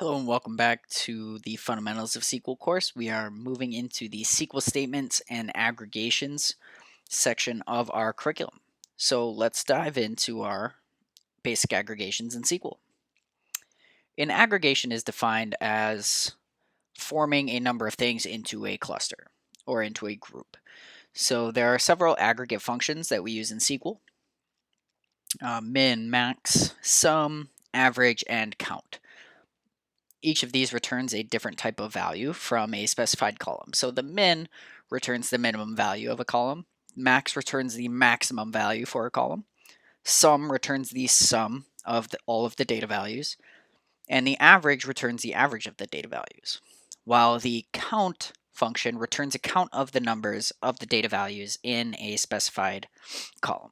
Hello and welcome back to the Fundamentals of SQL course. We are moving into the SQL statements and aggregations section of our curriculum. So let's dive into our basic aggregations in SQL. An aggregation is defined as forming a number of things into a cluster or into a group. So there are several aggregate functions that we use in SQL: min, max, sum, average, and count. Each of these returns a different type of value from a specified column. So the min returns the minimum value of a column, max returns the maximum value for a column, sum returns the sum of all of the data values, and the average returns the average of the data values, while the count function returns a count of the numbers of the data values in a specified column.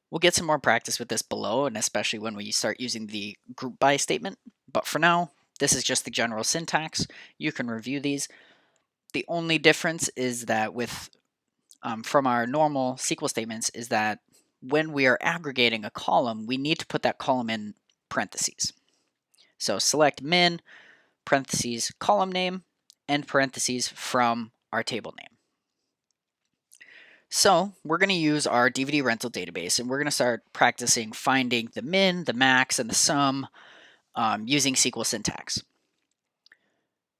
We'll get some more practice with this below, and especially when we start using the group by statement. But for now, this is just the general syntax. You can review these. The only difference is that from our normal SQL statements is that when we are aggregating a column, we need to put that column in parentheses. So select min, parentheses, column name, and parentheses from our table name. So we're going to use our DVD rental database, and we're going to start practicing finding the min, the max, and the sum using SQL syntax.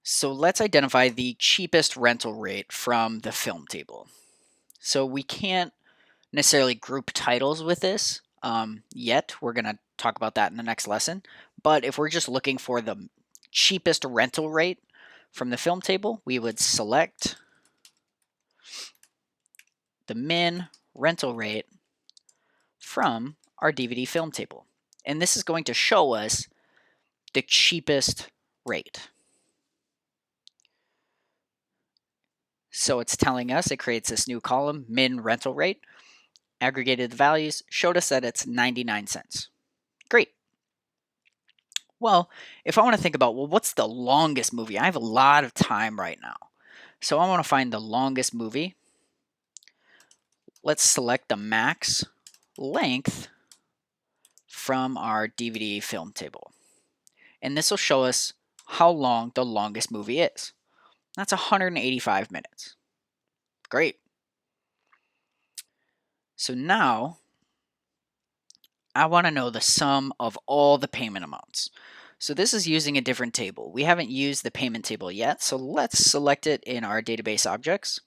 So let's identify the cheapest rental rate from the film table. So we can't necessarily group titles with this yet. We're going to talk about that in the next lesson. But if we're just looking for the cheapest rental rate from the film table, we would select the min rental rate from our DVD film table. And this is going to show us the cheapest rate. So it's telling us, it creates this new column, min rental rate, aggregated the values, showed us that it's 99 cents. Great. Well, if I want to think about, well, what's the longest movie? I have a lot of time right now. So I want to find the longest movie. Let's select the max length from our DVD film table. And this will show us how long the longest movie is. That's 185 minutes. Great. So now I want to know the sum of all the payment amounts. So this is using a different table. We haven't used the payment table yet, so let's select it in our database objects.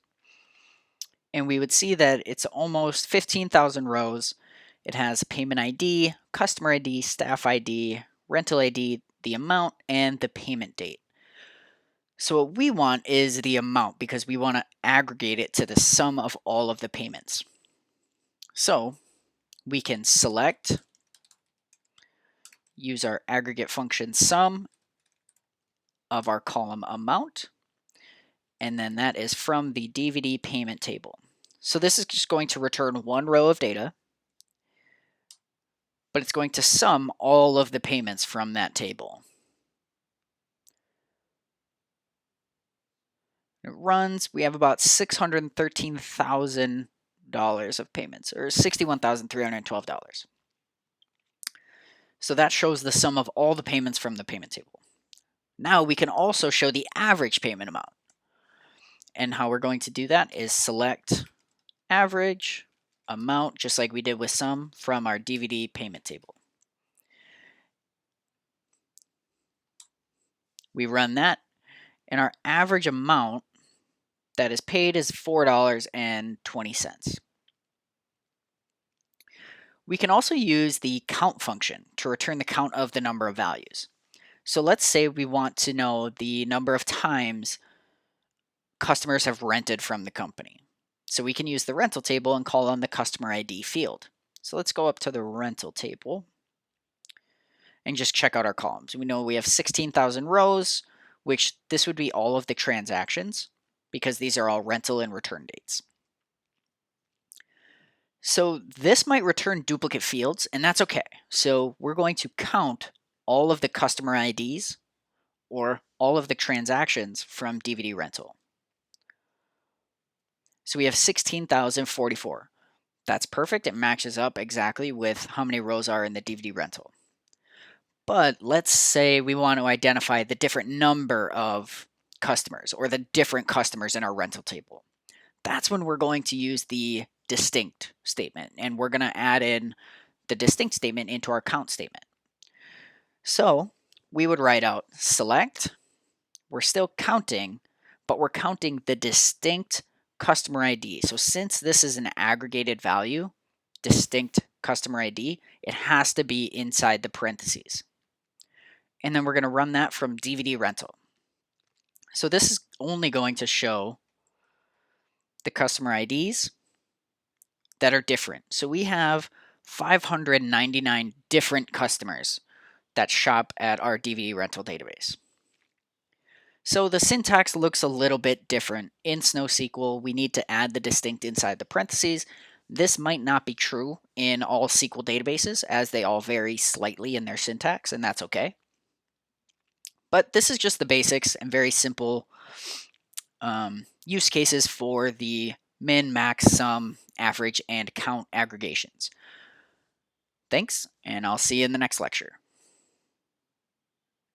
And we would see that it's almost 15,000 rows. It has payment ID, customer ID, staff ID, rental ID, the amount, and the payment date. So what we want is the amount because we want to aggregate it to the sum of all of the payments. So we can select, use our aggregate function sum of our column amount, and then that is from the DVD payment table. So this is just going to return one row of data, but it's going to sum all of the payments from that table. It runs, we have about $613,000 of payments, or $61,312. So that shows the sum of all the payments from the payment table. Now we can also show the average payment amount. And how we're going to do that is select average amount, just like we did with sum, from our DVD payment table. We run that, and our average amount that is paid is $4.20. We can also use the count function to return the count of the number of values. So let's say we want to know the number of times customers have rented from the company. So we can use the rental table and call on the customer ID field. So let's go up to the rental table and just check out our columns. We know we have 16,000 rows, which this would be all of the transactions because these are all rental and return dates. So this might return duplicate fields, and that's okay. So we're going to count all of the customer IDs or all of the transactions from DVD rental. So we have 16,044. That's perfect. It matches up exactly with how many rows are in the DVD rental. But let's say we want to identify the different number of customers or the different customers in our rental table. That's when we're going to use the distinct statement, and we're going to add in the distinct statement into our count statement. So we would write out select. We're still counting, but we're counting the distinct customer ID. So since this is an aggregated value, distinct customer ID, it has to be inside the parentheses. And then we're going to run that from DVD rental. So this is only going to show the customer IDs that are different. So we have 599 different customers that shop at our DVD rental database. So the syntax looks a little bit different. In SnowSQL, we need to add the distinct inside the parentheses. This might not be true in all SQL databases, as they all vary slightly in their syntax, and that's okay. But this is just the basics and very simple use cases for the min, max, sum, average, and count aggregations. Thanks, and I'll see you in the next lecture.